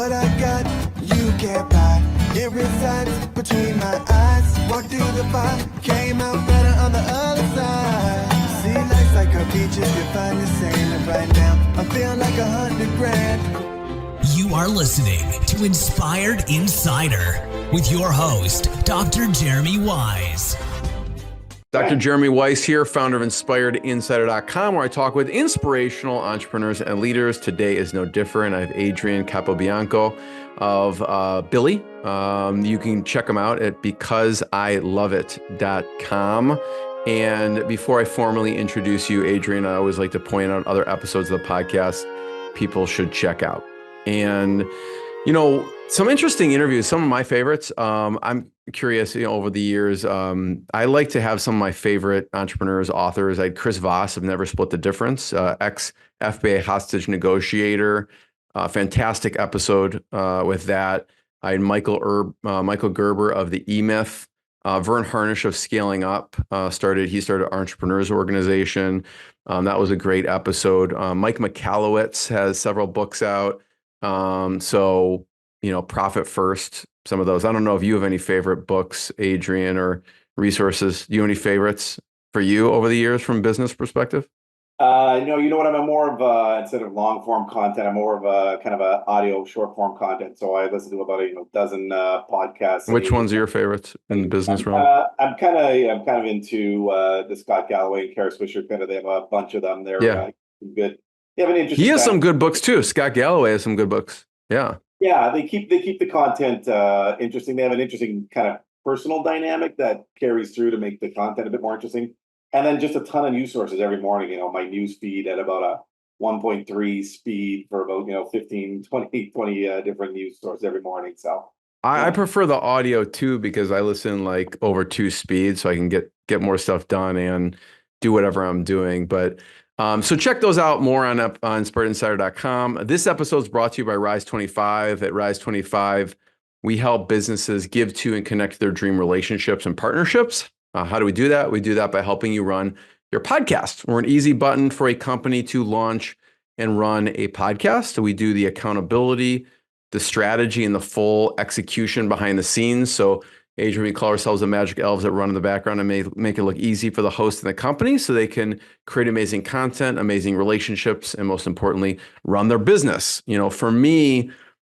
What I got, you can't buy. It resides between my eyes. Walked through the fire, came out better on the other side. See, life's like a beach if you find the sand. And right now, I'm feeling like 100 grand. You are listening to Inspired Insider with your host, Dr. Jeremy Wise. Dr. Jeremy Weiss here, founder of InspiredInsider.com, where I talk with inspirational entrepreneurs and leaders. Today is no different. I have Adrian Capobianco of BILI. You can check them out at becauseIloveit.com. And before I formally introduce you, Adrian, I always like to point out other episodes of the podcast people should check out. And, you know, some interesting interviews, some of my favorites. I'm curious, over the years, I like to have some of my favorite entrepreneurs, authors. I had Chris Voss of Never Split the Difference, ex-FBI hostage negotiator. Fantastic episode with that. I had Michael Gerber of the E-Myth. Vern Harnish of Scaling Up he started Entrepreneurs Organization. That was a great episode. Mike Michalowicz has several books out. Profit First, some of those. I don't know if you have any favorite books, Adrian, or resources. Do you have any favorites for you over the years from a business perspective? No, you know what? I'm more of instead of long form content, I'm more of a kind of a audio short form content. So I listen to about a dozen podcasts. Which ones are your favorites in the business realm? I'm kind of into the Scott Galloway and Kara Swisher. They have a bunch of them. They're good. They have an interesting. He has some good books too. Scott Galloway has some good books. Yeah. Yeah, they keep the content interesting. They have an interesting kind of personal dynamic that carries through to make the content a bit more interesting. And then just a ton of news sources every morning. My news feed at about a 1.3 speed for about 15, 20 different news sources every morning. So I prefer the audio too because I listen like over 2 speeds so I can get more stuff done and do whatever I'm doing. But so check those out more on InspiredInsider.com. This episode is brought to you by Rise 25. At Rise 25, we help businesses give to and connect to their dream relationships and partnerships. How do we do that? We do that by helping you run your podcast. We're an easy button for a company to launch and run a podcast. So we do the accountability, the strategy, and the full execution behind the scenes. So Adrian, we call ourselves the magic elves that run in the background and make it look easy for the host and the company so they can create amazing content, amazing relationships, and most importantly, run their business. For me,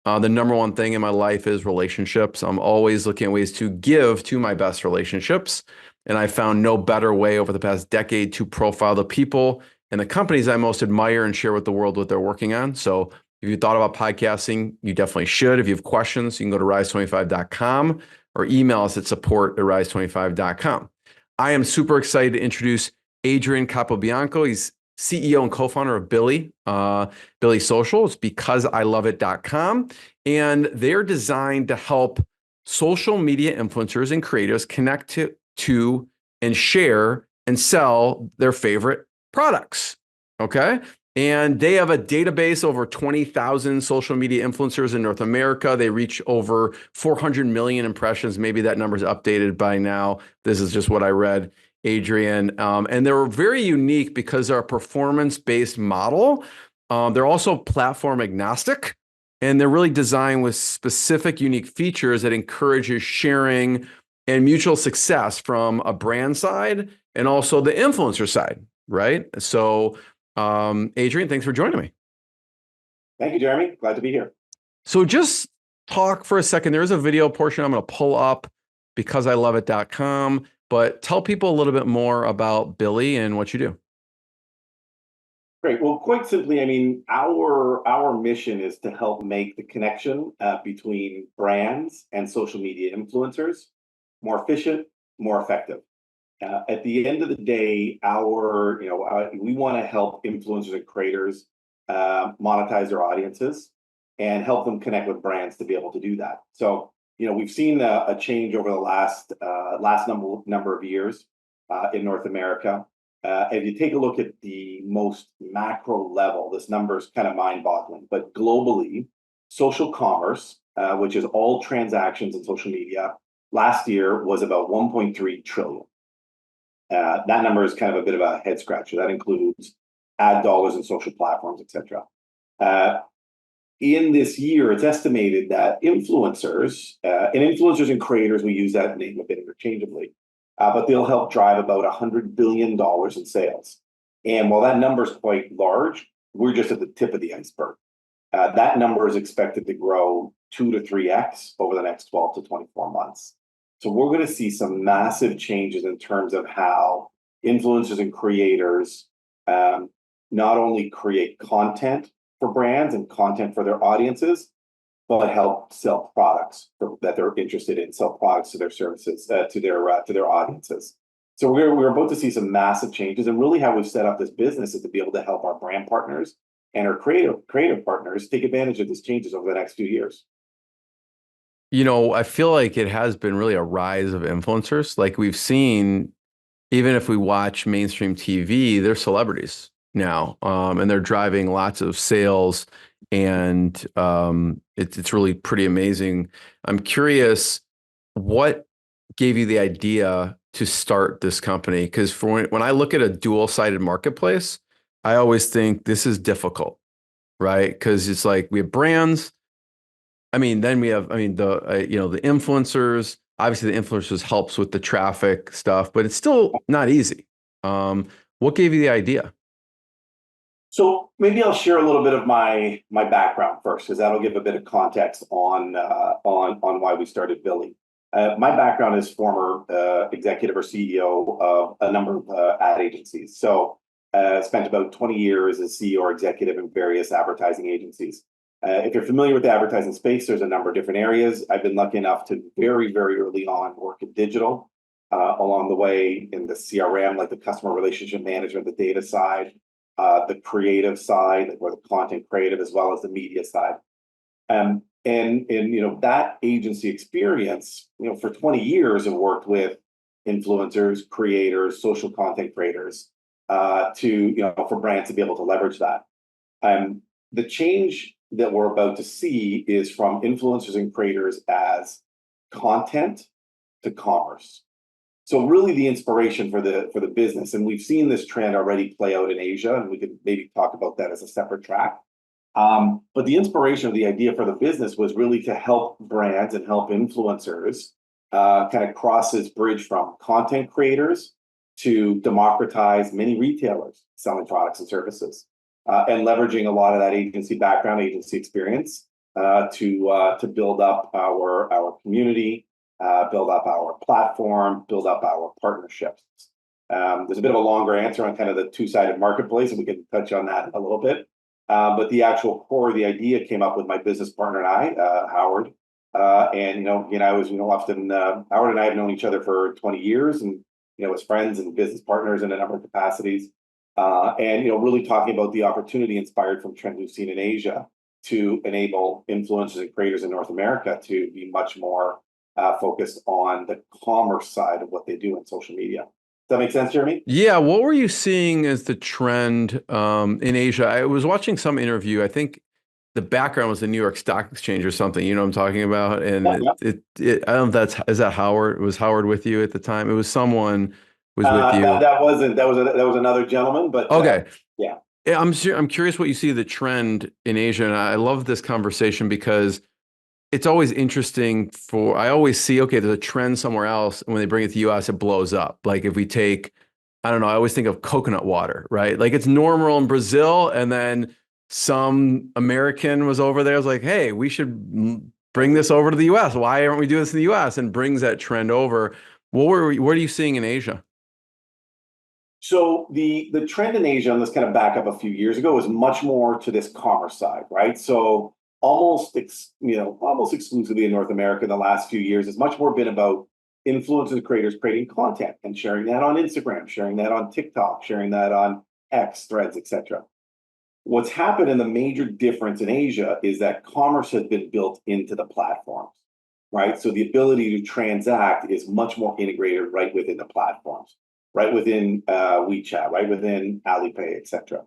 the number one thing in my life is relationships. I'm always looking at ways to give to my best relationships. And I found no better way over the past decade to profile the people and the companies I most admire and share with the world what they're working on. So if you thought about podcasting, you definitely should. If you have questions, you can go to rise25.com or email us at support@rise25.com. I am super excited to introduce Adrian Capobianco. He's CEO and co-founder of BILI, BILI Social. It's becauseIloveit.com. And they're designed to help social media influencers and creators connect to and share and sell their favorite products. Okay. And they have a database over 20,000 social media influencers in North America. They reach over 400 million impressions. Maybe that number's updated by now. This is just what I read, Adrian. And they're very unique because they're a performance-based model. They're also platform agnostic, and they're really designed with specific, unique features that encourages sharing and mutual success from a brand side and also the influencer side, right? So, Adrian, thanks for joining me. Thank you, Jeremy. Glad to be here. So just talk for a second. There's a video portion I'm going to pull up becauseIloveit.com, but tell people a little bit more about BILI and what you do. Great. Well, quite simply, our mission is to help make the connection between brands and social media influencers more efficient, more effective. At the end of the day, we want to help influencers and creators monetize their audiences and help them connect with brands to be able to do that. So, we've seen a change over the last number of years in North America. If you take a look at the most macro level, this number is kind of mind-boggling. But globally, social commerce, which is all transactions in social media, last year was about 1.3 trillion. That number is kind of a bit of a head scratcher. That includes ad dollars and social platforms, etc. in this year, it's estimated that influencers and creators, we use that name a bit interchangeably, but they'll help drive about $100 billion in sales. And while that number is quite large, we're just at the tip of the iceberg. That number is expected to grow 2 to 3x over the next 12 to 24 months. So we're going to see some massive changes in terms of how influencers and creators not only create content for brands and content for their audiences, but help sell products that they're interested in, sell products to their services, to their audiences. So we're about to see some massive changes, and really how we've set up this business is to be able to help our brand partners and our creative partners take advantage of these changes over the next few years. I feel like it has been really a rise of influencers. Like we've seen, even if we watch mainstream TV, they're celebrities now, and they're driving lots of sales, and it's really pretty amazing. I'm curious, what gave you the idea to start this company? Because when I look at a dual-sided marketplace, I always think this is difficult, right? Because it's like we have brands. Then we have, the influencers. Obviously, the influencers helps with the traffic stuff, but it's still not easy. What gave you the idea? So maybe I'll share a little bit of my background first, because that'll give a bit of context on why we started BILI. My background is former executive or CEO of a number of ad agencies. So spent about 20 years as CEO or executive in various advertising agencies. If you're familiar with the advertising space, there's a number of different areas. I've been lucky enough to very, very early on work in digital, along the way in the CRM, like the customer relationship management, the data side, the creative side, or the content creative, as well as the media side. And that agency experience, for 20 years, I've worked with influencers, creators, social content creators, for brands to be able to leverage that. The change that we're about to see is from influencers and creators as content to commerce. So really the inspiration for the business, and we've seen this trend already play out in Asia, and we could maybe talk about that as a separate track. But the inspiration of the idea for the business was really to help brands and help influencers kind of cross this bridge from content creators to democratize many retailers selling products and services, and leveraging a lot of that agency background, agency experience to build up our community, build up our platform, build up our partnerships. There's a bit of a longer answer on kind of the two-sided marketplace, and we can touch on that a little bit. But the actual core of the idea came up with my business partner and I, Howard. And often Howard and I have known each other for 20 years, and as friends and business partners in a number of capacities. And really talking about the opportunity inspired from trends we've seen in Asia to enable influencers and creators in North America to be much more focused on the commerce side of what they do in social media. Does that make sense, Jeremy? Yeah. What were you seeing as the trend in Asia? I was watching some interview. I think the background was the New York Stock Exchange or something. You know what I'm talking about? And I don't know if is that Howard? Was Howard with you at the time? It was someone was with you. That was another gentleman, but okay. Yeah, I'm curious what you see the trend in Asia, and I love this conversation because it's always interesting I always see, okay, there's a trend somewhere else, and when they bring it to the US, it blows up. Like if we take, I don't know, I always think of coconut water, right? Like it's normal in Brazil, and then some American was over there, was like, hey, we should bring this over to the US. Why aren't we doing this in the US? And brings that trend over. What are you seeing in Asia? So the trend in Asia, and let's kind of back up a few years ago, was much more to this commerce side, right? So almost exclusively in North America in the last few years, it's much more been about influencers and creators creating content and sharing that on Instagram, sharing that on TikTok, sharing that on X, Threads, etc. What's happened, and the major difference in Asia, is that commerce has been built into the platforms, right? So the ability to transact is much more integrated right within the platforms, right within WeChat, right within Alipay, etc.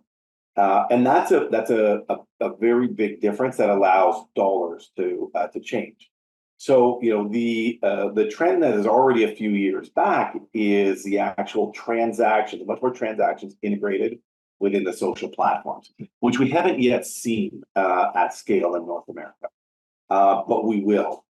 And that's a very big difference that allows dollars to change. So the trend that is already a few years back is the actual transactions, much more transactions integrated within the social platforms, which we haven't yet seen at scale in North America. But we will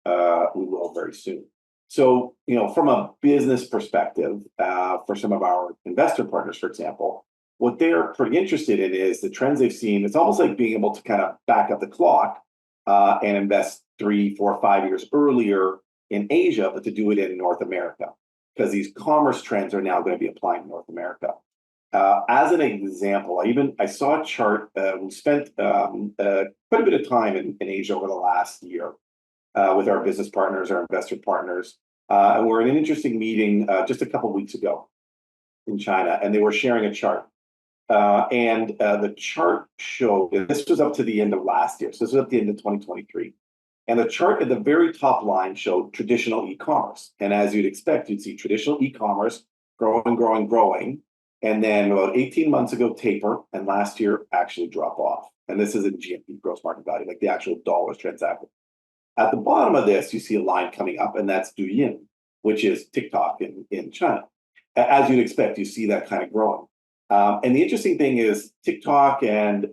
very soon. So, from a business perspective, for some of our investor partners, for example, what they're pretty interested in is the trends they've seen. It's almost like being able to kind of back up the clock and invest 3, 4, 5 years earlier in Asia, but to do it in North America, because these commerce trends are now going to be applied in North America. As an example, I saw a chart. We spent quite a bit of time in Asia over the last year with our business partners, our investor partners, and we're in an interesting meeting just a couple of weeks ago in China, and they were sharing a chart. And the chart showed, this was up to the end of last year, so this was at the end of 2023. And the chart at the very top line showed traditional e-commerce. And as you'd expect, you'd see traditional e-commerce growing, growing, growing. And then about 18 months ago, taper, and last year actually drop off. And this is in GMV, gross market value, like the actual dollars transacted. At the bottom of this, you see a line coming up, and that's Douyin, which is TikTok in China. As you'd expect, you see that kind of growing. And the interesting thing is TikTok and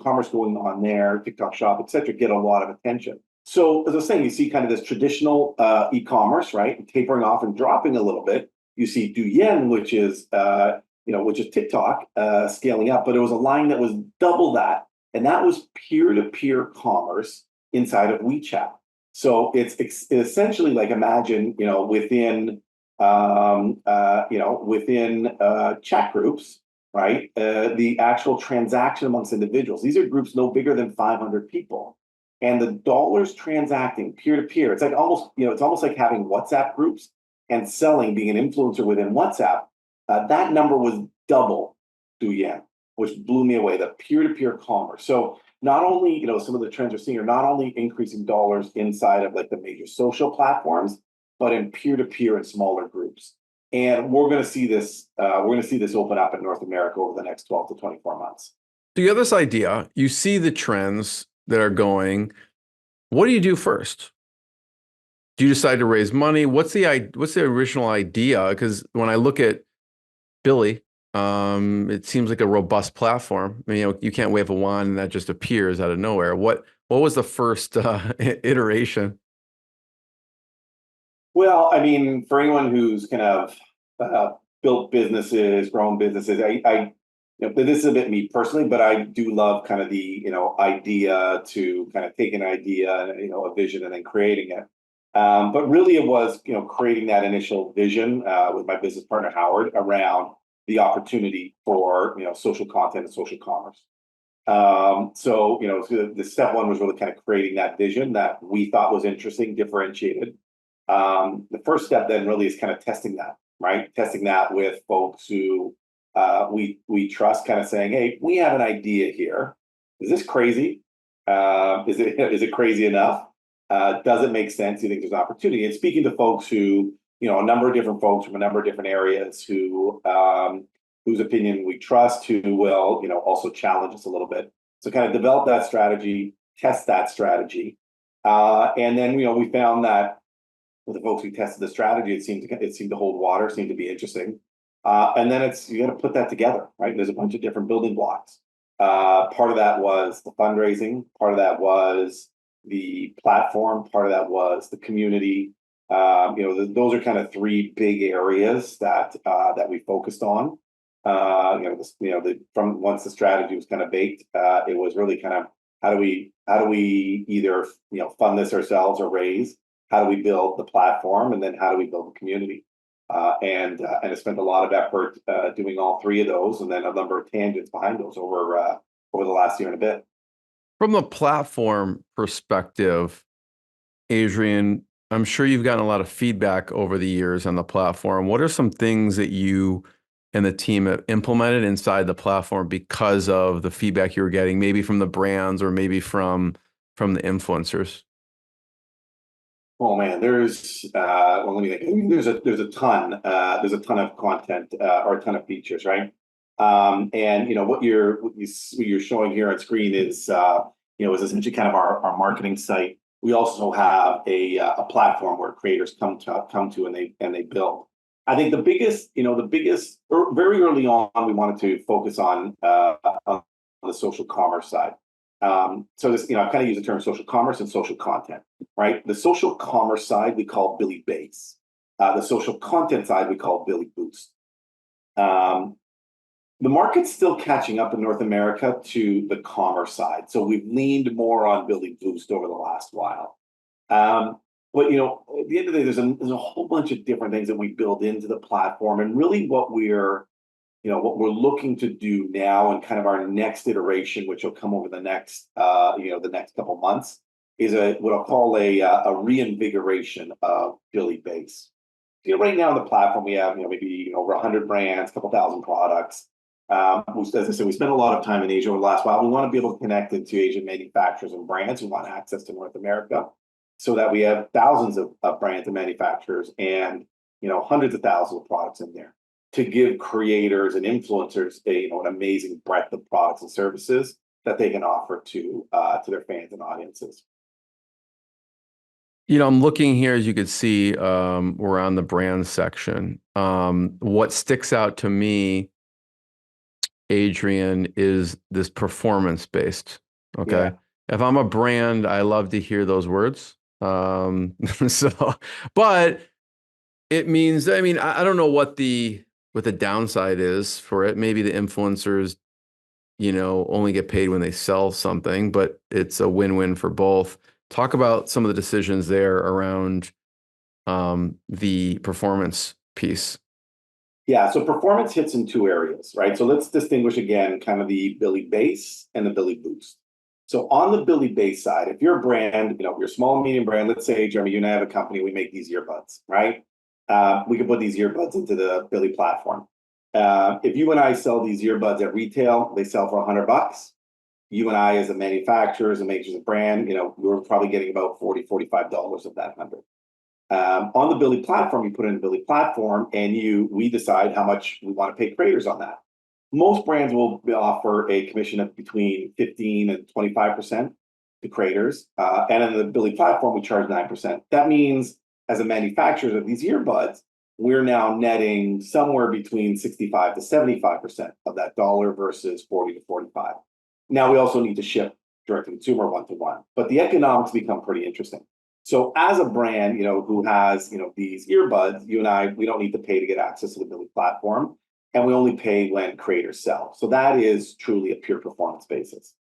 commerce going on there, TikTok Shop, et cetera, get a lot of attention. So as I was saying, you see kind of this traditional e-commerce, right, tapering off and dropping a little bit. You see Douyin, which is TikTok scaling up, but it was a line that was double that, and that was peer-to-peer commerce inside of WeChat. So it's essentially like, imagine within chat groups, right? The actual transaction amongst individuals. These are groups no bigger than 500 people, and the dollars transacting peer to peer. It's like it's almost like having WhatsApp groups and selling, being an influencer within WhatsApp. That number was double Douyin, which blew me away. The peer to peer commerce. So not only some of the trends we're seeing are not only increasing dollars inside of like the major social platforms, but in peer-to-peer and smaller groups. And we're going to see this. We're going to see this open up in North America over the next 12 to 24 months. So you have this idea. You see the trends that are going. What do you do first? Do you decide to raise money? What's the original idea? Because when I look at BILI, it seems like a robust platform. I mean, you can't wave a wand and that just appears out of nowhere. What was the first iteration? Well, I mean, for anyone who's kind of built businesses, grown businesses, this is a bit me personally, but I do love kind of the idea to kind of take an idea, a vision, and then creating it. But really, it was creating that initial vision with my business partner Howard around the opportunity for social content and social commerce. So the step one was really kind of creating that vision that we thought was interesting, differentiated. The first step then really is kind of testing that, right? Testing that with folks who we trust, kind of saying, hey, we have an idea here. Is this crazy? Is it crazy enough? Does it make sense? Do you think there's an opportunity? And speaking to folks who, a number of different folks from a number of different areas whose opinion we trust, who will, also challenge us a little bit. So kind of develop that strategy, test that strategy. And then, we found that with the folks who tested the strategy, it seemed to hold water, seemed to be interesting. And then you got to put that together, right? There's a bunch of different building blocks. Part of that was the fundraising. Part of that was the platform. Part of that was the community. Those are kind of three big areas that we focused on. From once the strategy was kind of baked, it was really kind of how do we either fund this ourselves or raise. How do we build the platform, and then how do we build the community? And I spent a lot of effort doing all three of those, and then a number of tangents behind those over the last year and a bit. From the platform perspective, Adrian, I'm sure you've gotten a lot of feedback over the years on the platform. What are some things that you and the team have implemented inside the platform because of the feedback you were getting, maybe from the brands or maybe from the influencers? Oh man, there's let me think. I mean, there's a ton of content or a ton of features, right? And what you're showing here on screen is is essentially kind of our marketing site. We also have a platform where creators come to and they build. I think the biggest, very early on, we wanted to focus on the social commerce side. So this, I kind of use the term social commerce and social content, right? The social commerce side we call BILI Base. The social content side we call BILI Boost. The market's still catching up in North America to the commerce side. So we've leaned more on BILI Boost over the last while. But at the end of the day, there's a whole bunch of different things that we build into the platform, and really what we're looking to do now, and kind of our next iteration, which will come over the next the next couple months, is what I'll call a reinvigoration of BILI Base. Right now on the platform we have maybe over 100 brands, a couple thousand products. As I said, we spent a lot of time in Asia over the last while. We want to be able to connect into Asian manufacturers and brands who want access to North America, so that we have thousands of brands and manufacturers and hundreds of thousands of products in there to give creators and influencers an amazing breadth of products and services that they can offer to their fans and audiences. I'm looking here, as you can see, we're on the brand section. What sticks out to me, Adrian, is this performance-based. Okay. Yeah. If I'm a brand, I love to hear those words. But it means, I don't know what the downside is for it. Maybe the influencers, only get paid when they sell something, but it's a win-win for both. Talk about some of the decisions there around the performance piece. Yeah, so performance hits in two areas, right? So let's distinguish again kind of the BILI Base and the BILI Boost. So on the BILI Base side, if you're a brand, you're a small and medium brand, let's say, Jeremy, you and I have a company, we make these earbuds, right? We can put these earbuds into the BILI platform. If you and I sell these earbuds at retail, they sell for $100. You and I, as a manufacturer, as a major brand, we're probably getting about $40, $45 of that 100. On the BILI platform, you put in the BILI platform, and we decide how much we want to pay creators on that. Most brands will offer a commission of between 15 and 25% to creators. And on the BILI platform, we charge 9%. That means, as a manufacturer of these earbuds, we're now netting somewhere between 65 to 75% of that dollar versus 40 to 45. Now, we also need to ship direct to consumer one-to-one, but the economics become pretty interesting. So as a brand, who has, these earbuds, you and I, we don't need to pay to get access to the BILI platform, and we only pay when creators sell. So that is truly a pure performance basis.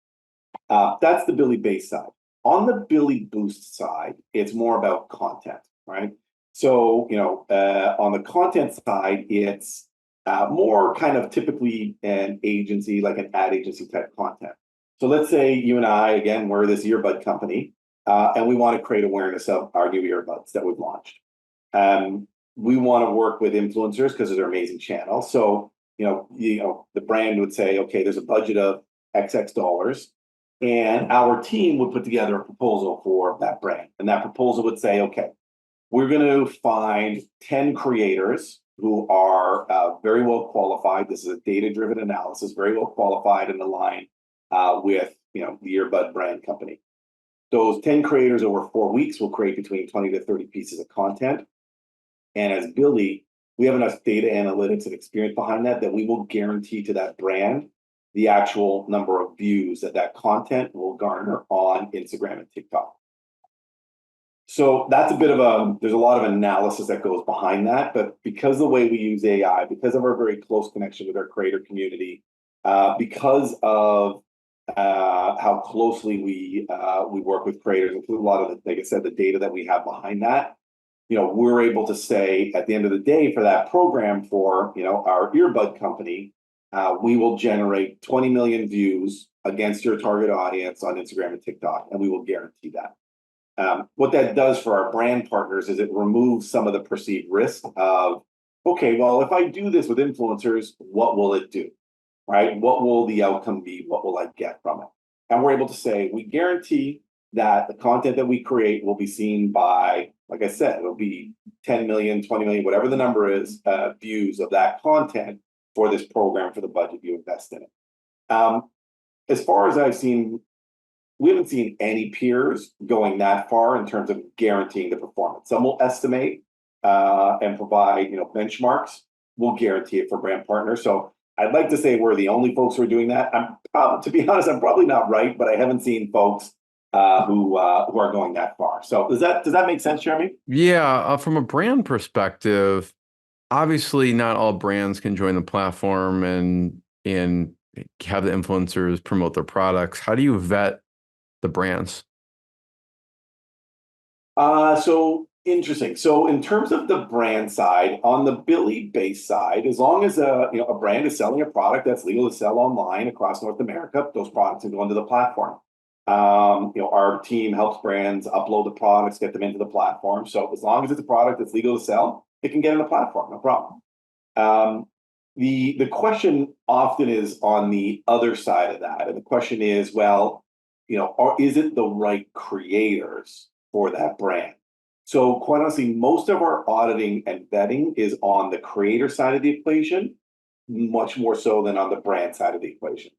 That's the BILI Base side. On the BILI Boost side, it's more about content, right? So, on the content side, it's more kind of typically an agency, like an ad agency type content. So let's say you and I, again, we're this earbud company, and we want to create awareness of our new earbuds that we've launched. We want to work with influencers because they're amazing channels. So, the brand would say, okay, there's a budget of XX dollars, and our team would put together a proposal for that brand. And that proposal would say, okay, we're going to find 10 creators who are very well qualified. This is a data-driven analysis, very well qualified and aligned with the earbud brand company. Those 10 creators over 4 weeks will create between 20 to 30 pieces of content. And as BILI, we have enough data analytics and experience behind that we will guarantee to that brand the actual number of views that content will garner on Instagram and TikTok. So that's a bit of there's a lot of analysis that goes behind that, but because of the way we use AI, because of our very close connection with our creator community, because of how closely we work with creators, include a lot of like I said, the data that we have behind that, we're able to say at the end of the day for that program for our earbud company, we will generate 20 million views against your target audience on Instagram and TikTok, and we will guarantee that. What that does for our brand partners is it removes some of the perceived risk of, okay, well, if I do this with influencers, what will it do, right? What will the outcome be? What will I get from it? And we're able to say, we guarantee that the content that we create will be seen by, like I said, it'll be 10 million, 20 million, whatever the number is, views of that content for this program for the budget you invest in it. As far as I've seen, we haven't seen any peers going that far in terms of guaranteeing the performance. Some will estimate and provide, benchmarks, we'll guarantee it for brand partners. So I'd like to say we're the only folks who are doing that. To be honest, I'm probably not right, but I haven't seen folks who are going that far. So does that make sense, Jeremy? Yeah, from a brand perspective, obviously not all brands can join the platform and have the influencers promote their products. How do you vet the brands? So interesting. So in terms of the brand side, on the BILI base side, as long as a brand is selling a product that's legal to sell online across North America, those products can go into the platform. Our team helps brands upload the products, get them into the platform. So as long as it's a product that's legal to sell, it can get in the platform, no problem. The question often is on the other side of that, and the question is, well, is it the right creators for that brand? So quite honestly, most of our auditing and vetting is on the creator side of the equation, much more so than on the brand side of the equation.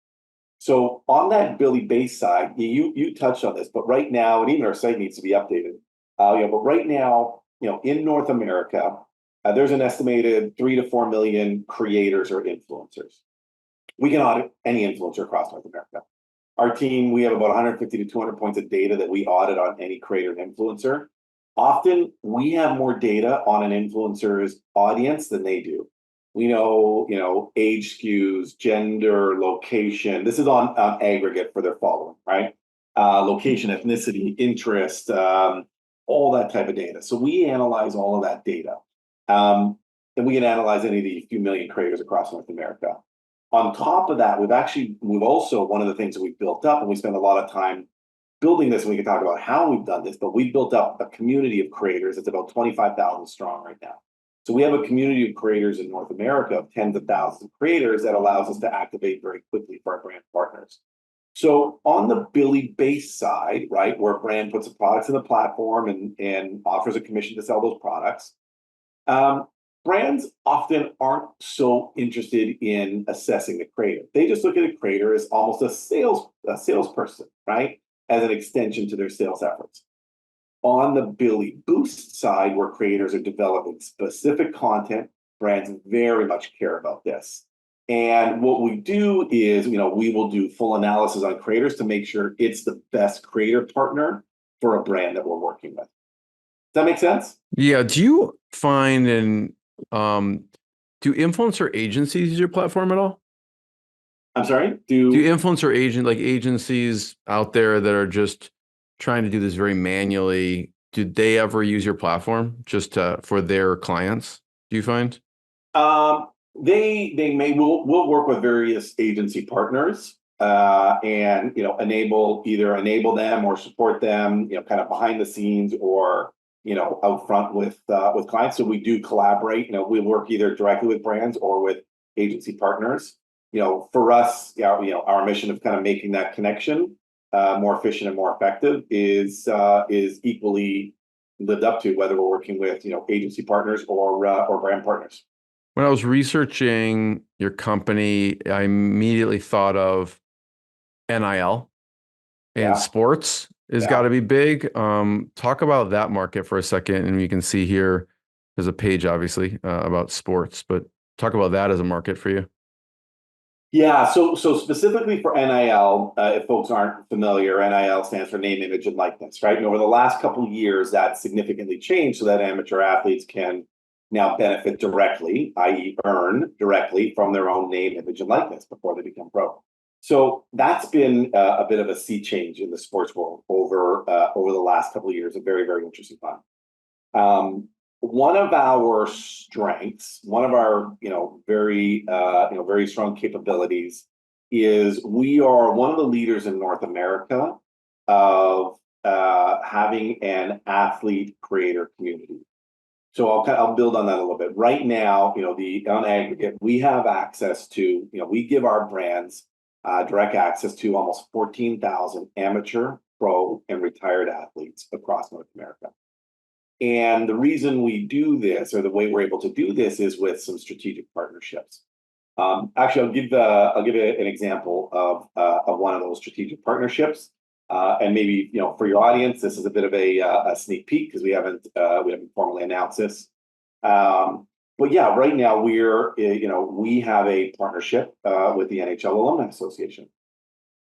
So on that BILI base side, you touched on this, but right now, and even our site needs to be updated. But right now, in North America, there's an estimated 3 to 4 million creators or influencers. We can audit any influencer across North America. Our team, we have about 150 to 200 points of data that we audit on any creator and influencer. Often, we have more data on an influencer's audience than they do. We know, age skews, gender, location. This is on aggregate for their following, right? Location, ethnicity, interest, all that type of data. So we analyze all of that data. And we can analyze any of the few million creators across North America. On top of that, we've also, one of the things that we've built up, and we spend a lot of time building this, and we can talk about how we've done this, but we've built up a community of creators. It's about 25,000 strong right now. So we have a community of creators in North America of tens of thousands of creators that allows us to activate very quickly for our brand partners. So on the BILI base side, right, where a brand puts the products in the platform and offers a commission to sell those products, brands often aren't so interested in assessing the creator. They just look at a creator as almost a salesperson, right, as an extension to their sales efforts. On the BILI Boost side, where creators are developing specific content, brands very much care about this. And what we do is, we will do full analysis on creators to make sure it's the best creator partner for a brand that we're working with. Does that make sense? Yeah. Do you find do influencer agencies use your platform at all? I'm sorry? Do influencer agencies out there that are just trying to do this very manually, do they ever use your platform just for their clients, do you find? They may. We'll work with various agency partners and either enable them or support them, kind of behind the scenes or out front with clients. So we do collaborate. We work either directly with brands or with agency partners. For us, our mission of kind of making that connection more efficient and more effective is equally lived up to, whether we're working with agency partners or brand partners. When I was researching your company, I immediately thought of NIL and sports has got to be big. Talk about that market for a second, and you can see here there's a page, obviously, about sports, but talk about that as a market for you. Yeah, so specifically for NIL, if folks aren't familiar, NIL stands for name, image, and likeness, right? And over the last couple of years, that significantly changed so that amateur athletes can now benefit directly, i.e. earn directly from their own name, image, and likeness before they become pro. So that's been a bit of a sea change in the sports world over the last couple of years, a very, very interesting time. One of our strengths, one of our very strong capabilities is we are one of the leaders in North America of having an athlete creator community. So I'll build on that a little bit. Right now, on aggregate, we have access to, we give our brands direct access to almost 14,000 amateur, pro, and retired athletes across North America. And the reason we do this, or the way we're able to do this, is with some strategic partnerships. Actually, I'll give an example of one of those strategic partnerships. And maybe for your audience, this is a bit of a sneak peek because we haven't formally announced this. But yeah, right now we have a partnership with the NHL Alumni Association.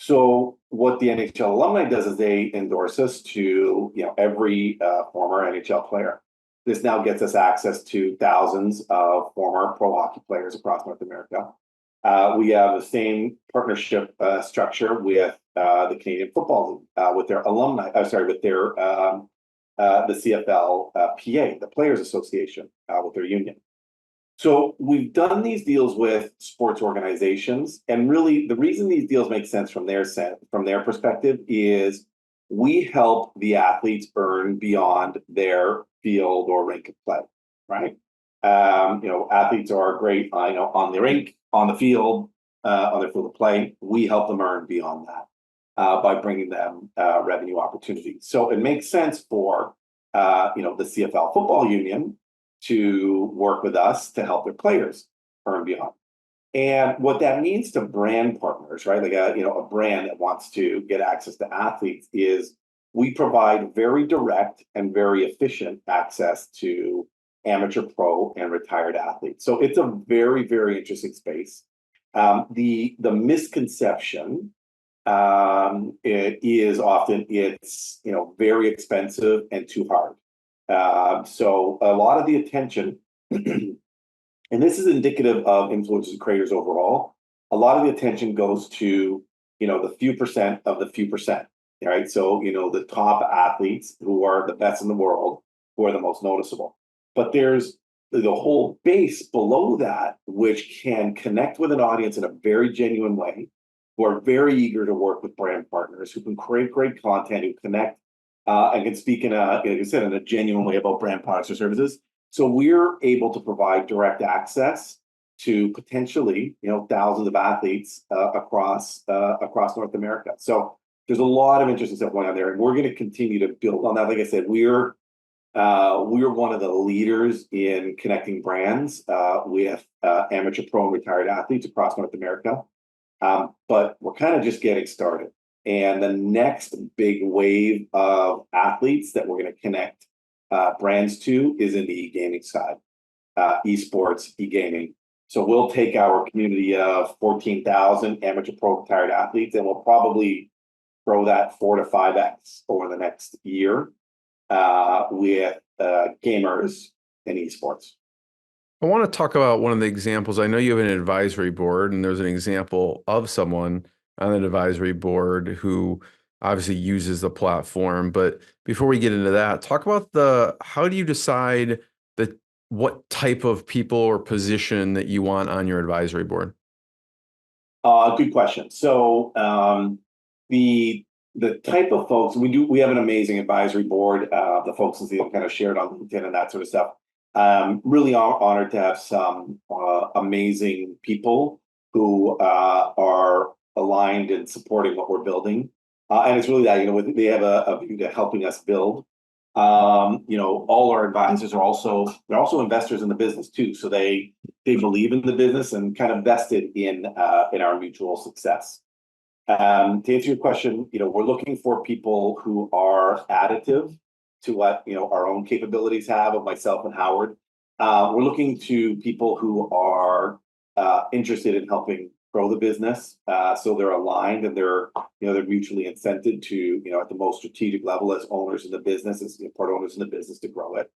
So what the NHL alumni does is they endorse us to every former NHL player. This now gets us access to thousands of former pro hockey players across North America. We have the same partnership structure with the Canadian Football League, with their alumni. With their the CFL PA, the Players Association, with their union. So we've done these deals with sports organizations, and really the reason these deals make sense from their perspective is we help the athletes earn beyond their field or rink of play, right? Athletes are great, on the rink, on the field, on their field of play. We help them earn beyond that by bringing them revenue opportunities. So it makes sense for the CFL Football Union to work with us to help their players earn beyond. And what that means to brand partners, right? Like a brand that wants to get access to athletes is we provide very direct and very efficient access to amateur, pro, and retired athletes. So it's a very, very interesting space. The misconception it is often it's very expensive and too hard. So a lot of the attention, and this is indicative of influencers and creators overall, a lot of the attention goes to, the few percent of the few percent, right? So, the top athletes who are the best in the world, who are the most noticeable. But there's the whole base below that, which can connect with an audience in a very genuine way, who are very eager to work with brand partners, who can create great content, who connect and can speak in like I said, in a genuine way about brand products or services. So we're able to provide direct access to potentially, thousands of athletes across North America. So there's a lot of interesting stuff going on there, and we're going to continue to build on that. Like I said, we're one of the leaders in connecting brands with amateur, pro, and retired athletes across North America. But we're kind of just getting started. And the next big wave of athletes that we're going to connect brands to is in the e-gaming side, esports, e-gaming. So we'll take our community of 14,000 amateur, pro, retired athletes, and we'll probably grow that 4 to 5x over the next year with gamers and esports. I want to talk about one of the examples. I know you have an advisory board, and there's an example of someone on an advisory board who obviously uses the platform. But before we get into that, talk about how do you decide what type of people or position that you want on your advisory board? Good question. So the type of folks we have an amazing advisory board. The folks that kind of shared on LinkedIn and that sort of stuff. Really honored to have some amazing people who are aligned and supporting what we're building. And it's really that, they have a view to helping us build. All our advisors are they're also investors in the business too. So they believe in the business and kind of vested in our mutual success. To answer your question, we're looking for people who are additive to what our own capabilities have, of myself and Howard. We're looking to people who are interested in helping grow the business, so they're aligned and they're mutually incented to at the most strategic level as owners in the business, as part owners in the business, to grow it.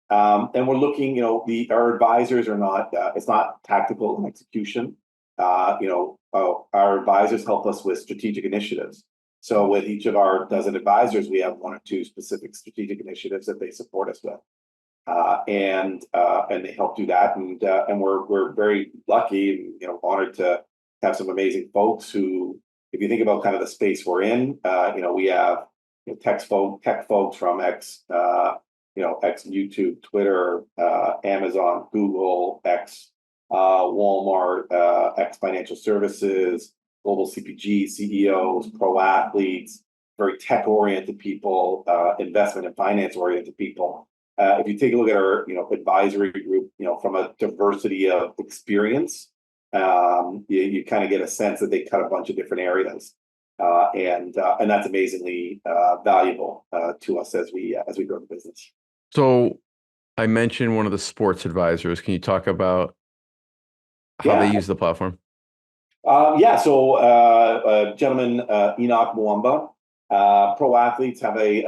And we're looking, our advisors are not. It's not tactical and execution. Our advisors help us with strategic initiatives. So with each of our dozen advisors, we have 1 or 2 specific strategic initiatives that they support us with, and they help do that. And we're very lucky and honored to have some amazing folks who, if you think about kind of the space we're in, we have tech folks from ex YouTube, Twitter, Amazon, Google, ex Walmart, ex financial services, global CPG CEOs, pro athletes, very tech-oriented people, investment and finance-oriented people. If you take a look at our, advisory group, from a diversity of experience, you kind of get a sense that they cut a bunch of different areas, and that's amazingly valuable to us as we grow the business. So I mentioned one of the sports advisors. Can you talk about how they Yeah. use the platform? So a gentleman, Enoch Mwamba, pro athletes have a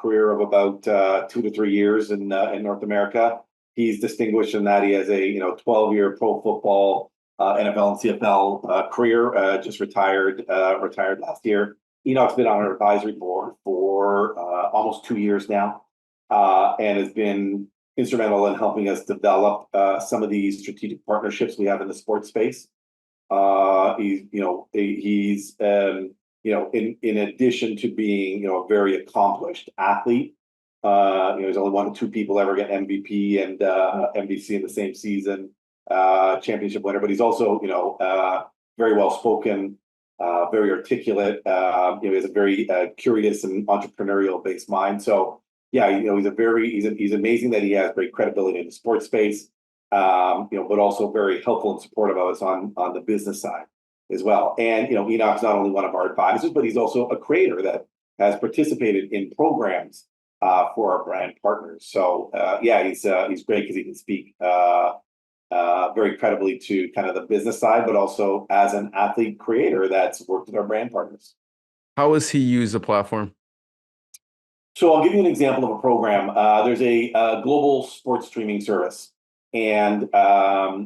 career of about 2 to 3 years in North America. He's distinguished in that he has a 12-year pro football, NFL and CFL career. Just retired last year. Enoch's been on our advisory board for almost 2 years now, and has been instrumental in helping us develop some of these strategic partnerships we have in the sports space. He's in addition to being a very accomplished athlete, there's only 1 or 2 people ever get MVP and MVP in the same season, championship winner. But he's also very well spoken, very articulate. He has a very curious and entrepreneurial based mind. So yeah, he's amazing that he has great credibility in the sports space. But also very helpful and supportive of us on the business side as well. And Enoch's not only one of our advisors, but he's also a creator that has participated in programs for our brand partners. So he's great because he can speak very credibly to kind of the business side, but also as an athlete creator that's worked with our brand partners. How has he used the platform? So I'll give you an example of a program. There's a global sports streaming service. And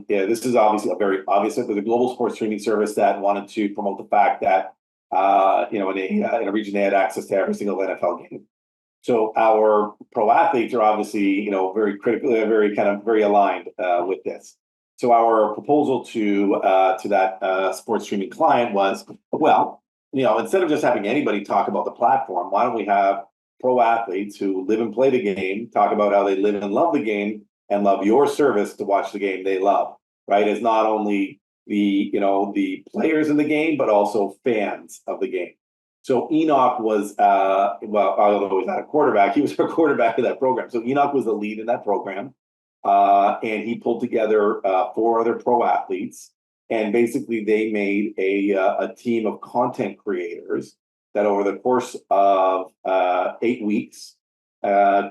this is obviously there's a global sports streaming service that wanted to promote the fact that in a region they had access to every single NFL game. So our pro athletes are obviously very critically, very aligned with this. So our proposal to that sports streaming client was, well, instead of just having anybody talk about the platform, why don't we have pro athletes who live and play the game talk about how they live and love the game and love your service to watch the game they love, right? As not only the players in the game, but also fans of the game. So Enoch was, although he's not a quarterback, he was a quarterback of that program. So Enoch was the lead in that program. And he pulled together 4 other pro athletes. And basically they made a team of content creators that over the course of 8 weeks,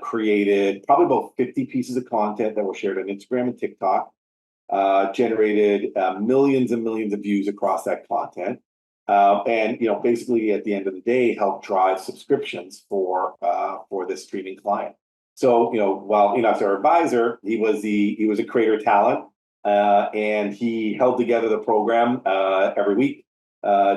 created probably about 50 pieces of content that were shared on Instagram and TikTok, generated millions and millions of views across that content. And basically at the end of the day, helped drive subscriptions for this streaming client. So while Enoch's our advisor, he was a creator talent, and he held together the program every week,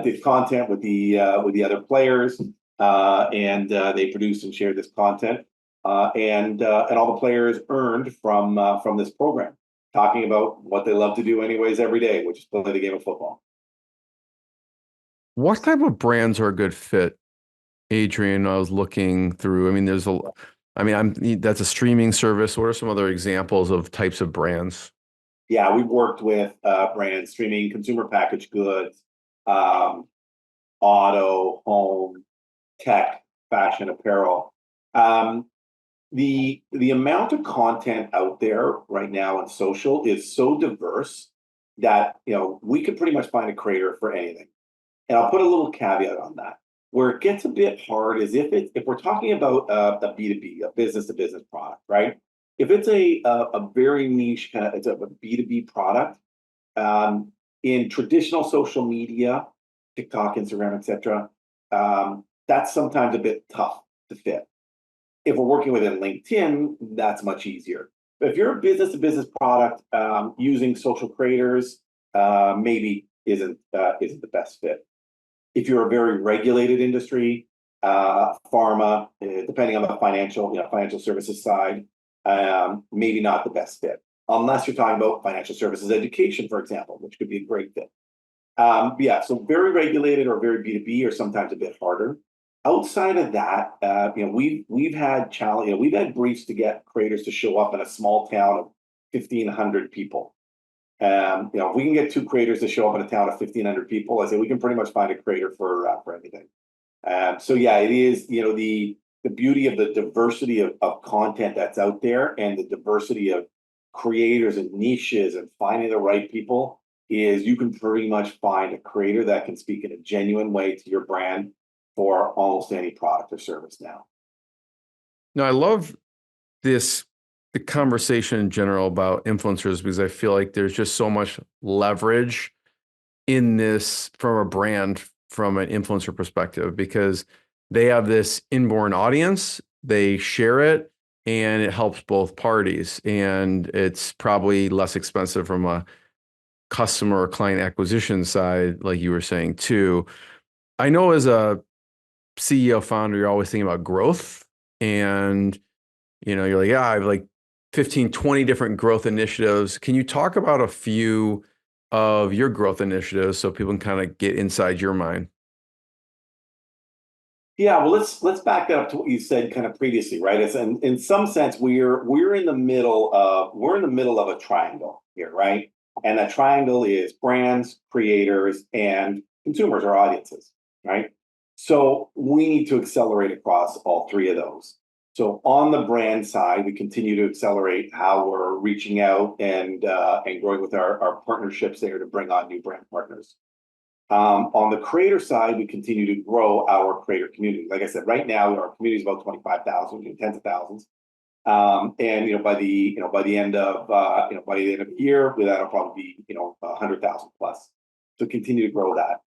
did content with the other players. And they produced and shared this content, and all the players earned from this program, talking about what they love to do anyways every day, which is play the game of football. What type of brands are a good fit, Adrian? I was looking through. I mean, that's a streaming service. What are some other examples of types of brands? Yeah, we've worked with brands, streaming, consumer packaged goods, auto, home, tech, fashion, apparel. The amount of content out there right now on social is so diverse that we could pretty much find a creator for anything. And I'll put a little caveat on that. Where it gets a bit hard is if we're talking about a B2B, a business to business product, right? If it's a very niche it's a B2B product, in traditional social media, TikTok, Instagram, etc., that's sometimes a bit tough to fit. If we're working within LinkedIn, that's much easier. But if you're a business to business product, using social creators maybe isn't the best fit. If you're a very regulated industry, pharma, depending on the financial services side, maybe not the best fit, unless you're talking about financial services education, for example, which could be a great fit. So very regulated or very B2B are sometimes a bit harder. Outside of that, we've had challenge. We've had briefs to get creators to show up in a small town of 1,500 people. If we can get 2 creators to show up in a town of 1,500 people, I say we can pretty much find a creator for anything. It is the beauty of the diversity of content that's out there, and the diversity of creators and niches and finding the right people is you can pretty much find a creator that can speak in a genuine way to your brand for almost any product or service now. No, I love this the conversation in general about influencers, because I feel like there's just so much leverage in this from a brand, from an influencer perspective, because they have this inborn audience, they share it, and it helps both parties. And it's probably less expensive from a customer or client acquisition side, like you were saying too. I know as a CEO founder, you're always thinking about growth, and you're like, yeah, I have like 15, 20 different growth initiatives. Can you talk about a few of your growth initiatives so people can kind of get inside your mind? Yeah, well, let's back that up to what you said kind of previously, right? It's in some sense we're in the middle of a triangle here, right? And that triangle is brands, creators, and consumers or audiences, right? So we need to accelerate across all three of those. So on the brand side, we continue to accelerate how we're reaching out and growing with our partnerships there to bring on new brand partners. On the creator side, we continue to grow our creator community. Like I said, right now our community is about 25,000, tens of thousands. And by the end of the year, that'll probably be 100,000 plus. So continue to grow that.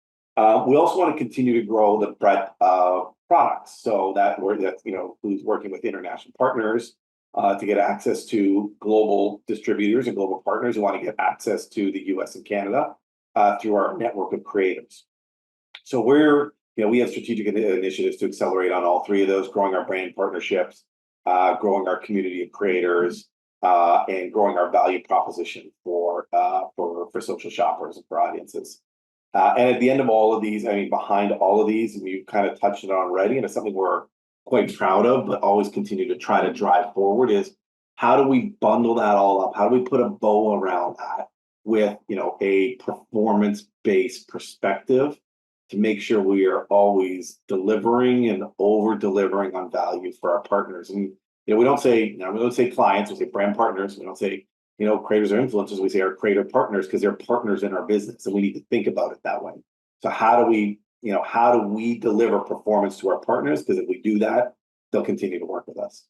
We also want to continue to grow the breadth of products. So who's working with international partners to get access to global distributors and global partners who want to get access to the US and Canada through our network of creators. So we have strategic initiatives to accelerate on all three of those, growing our brand partnerships, growing our community of creators, and growing our value proposition for social shoppers and for audiences. And at the end of all of these, behind all of these, and we've kind of touched it on already, and it's something we're quite proud of, but always continue to try to drive forward, is how do we bundle that all up? How do we put a bow around that with a performance-based perspective to make sure we are always delivering and over-delivering on value for our partners? And we don't say clients, we say brand partners. We don't say creators or influencers. We say our creator partners, because they're partners in our business, and we need to think about it that way. So how do we deliver performance to our partners? Because if we do that, they'll continue to work with us.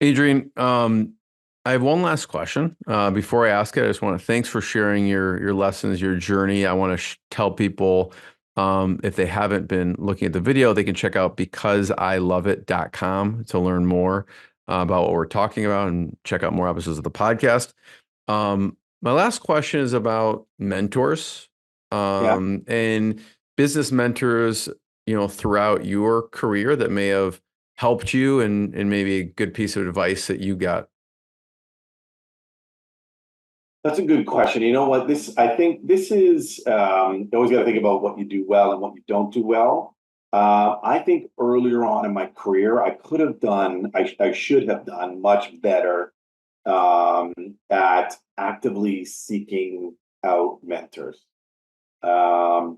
Adrian, I have one last question. Before I ask it, I just want to thanks for sharing your lessons, your journey. I want to tell people, if they haven't been looking at the video, they can check out becauseiloveit.com to learn more about what we're talking about and check out more episodes of the podcast. My last question is about mentors and business mentors, throughout your career that may have helped you, and maybe a good piece of advice that you got. That's a good question. You know what? I think this is, you always got to think about what you do well and what you don't do well. I think earlier on in my career, I should have done much better at actively seeking out mentors. I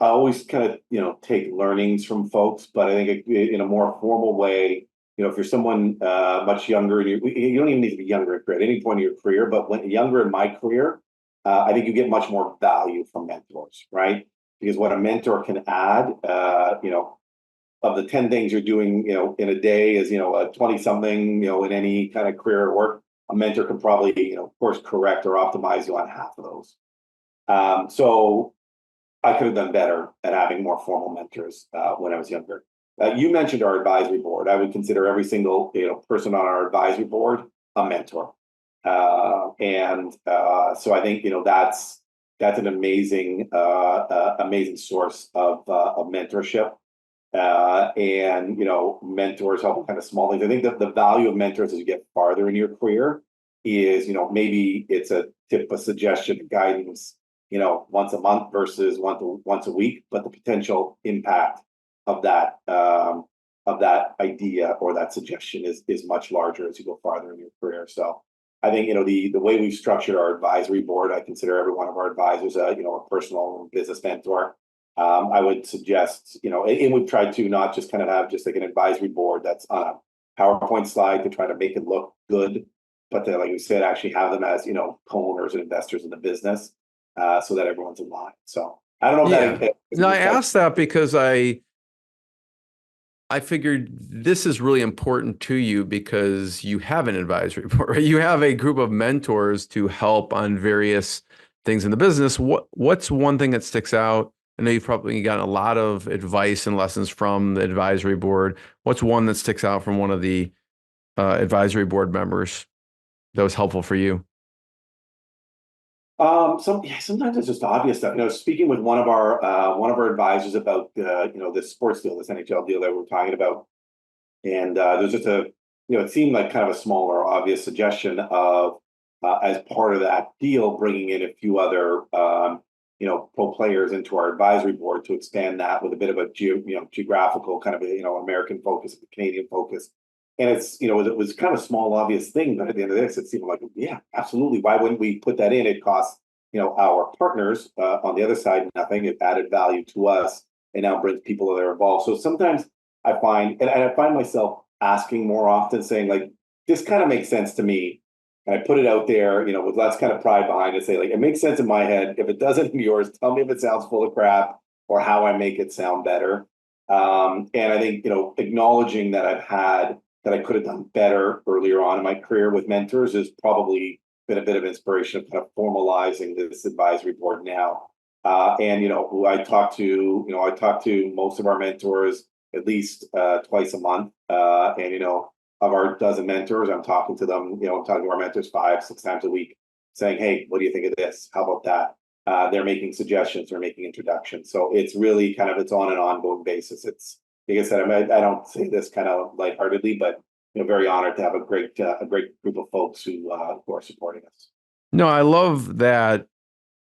always kind of, take learnings from folks, but I think in a more formal way. If you're someone much younger, and you don't even need to be younger at any point in your career, but when younger in my career, I think you get much more value from mentors, right? Because what a mentor can add, of the 10 things you're doing, in a day is, a 20-something, in any kind of career or work, a mentor can probably, of course, correct or optimize you on half of those. So I could have done better at having more formal mentors when I was younger. You mentioned our advisory board. I would consider every single person on our advisory board a mentor, and so I think that's an amazing source of mentorship, and mentors help kind of small things. I think that the value of mentors as you get farther in your career is maybe it's a tip, a suggestion, guidance once a month versus once a week, but the potential impact of that idea or that suggestion is much larger as you go farther in your career. So I think the way we've structured our advisory board, I consider every one of our advisors a personal business mentor. I would suggest and we've tried to not just kind of have just like an advisory board that's on a PowerPoint slide to try to make it look good, but to, like we said, actually have them as co-owners and investors in the business, so that everyone's aligned. So I don't know if that. No, I asked that because I figured this is really important to you because you have an advisory board, right? You have a group of mentors to help on various things in the business. What's one thing that sticks out? I know you've probably gotten a lot of advice and lessons from the advisory board. What's one that sticks out from one of the advisory board members that was helpful for you? Sometimes it's just obvious stuff. Speaking with one of our advisors about this sports deal, this NHL deal that we're talking about, and there's just it seemed like kind of a smaller, obvious suggestion of as part of that deal, bringing in a few other pro players into our advisory board to expand that with a bit of a geographical kind of American focus, Canadian focus. And it was kind of a small, obvious thing, but at the end of this, it seemed like, yeah, absolutely. Why wouldn't we put that in? It costs, our partners on the other side nothing. It added value to us, and now brings people that are involved. So sometimes I find, and I find myself asking more often, saying like, this kind of makes sense to me. And I put it out there, with less kind of pride behind it, say like, it makes sense in my head. If it doesn't in yours, tell me if it sounds full of crap or how I make it sound better. And I think, acknowledging that I've had that I could have done better earlier on in my career with mentors has probably been a bit of inspiration of kind of formalizing this advisory board now. And who I talk to most of our mentors at least twice a month. And of our dozen mentors, I'm talking to them. I'm talking to our mentors 5-6 times a week, saying, "Hey, what do you think of this? How about that?" They're making suggestions, they're making introductions. So it's really kind of it's on an ongoing basis. It's like I said, I don't say this kind of lightheartedly, but very honored to have a great group of folks who are supporting us. No, I love that,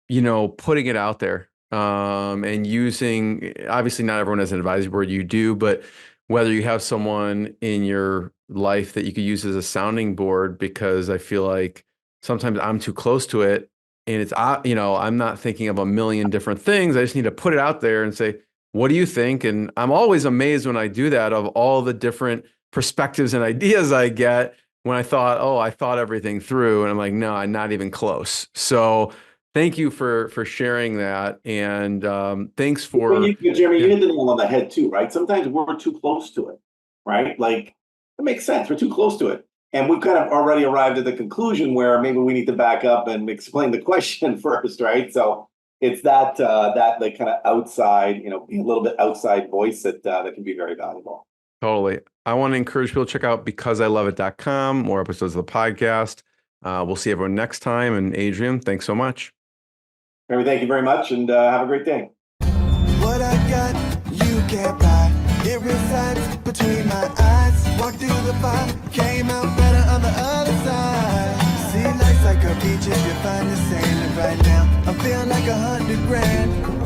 putting it out there and using, obviously not everyone has an advisory board, you do, but whether you have someone in your life that you could use as a sounding board, because I feel like sometimes I'm too close to it and it's, I'm not thinking of a million different things. I just need to put it out there and say, what do you think? And I'm always amazed when I do that of all the different perspectives and ideas I get when I thought everything through. And I'm like, no, I'm not even close. So thank you for sharing that. And thanks for... Jeremy, you hit the nail on the head too, right? Sometimes we're too close to it, right? Like, it makes sense. We're too close to it. And we've kind of already arrived at the conclusion where maybe we need to back up and explain the question first, right? So it's that like kind of outside, being a little bit outside voice that can be very valuable. Totally. I want to encourage people to check out becauseilloveit.com, more episodes of the podcast. We'll see everyone next time. And Adrian, thanks so much. Jeremy, thank you very much, and have a great day. What I got, you can't buy. It resides between my eyes. Walked through the fire, came out better on the other side. See, life's like a beach if you find the sand. And right now, I'm feeling like $100 grand.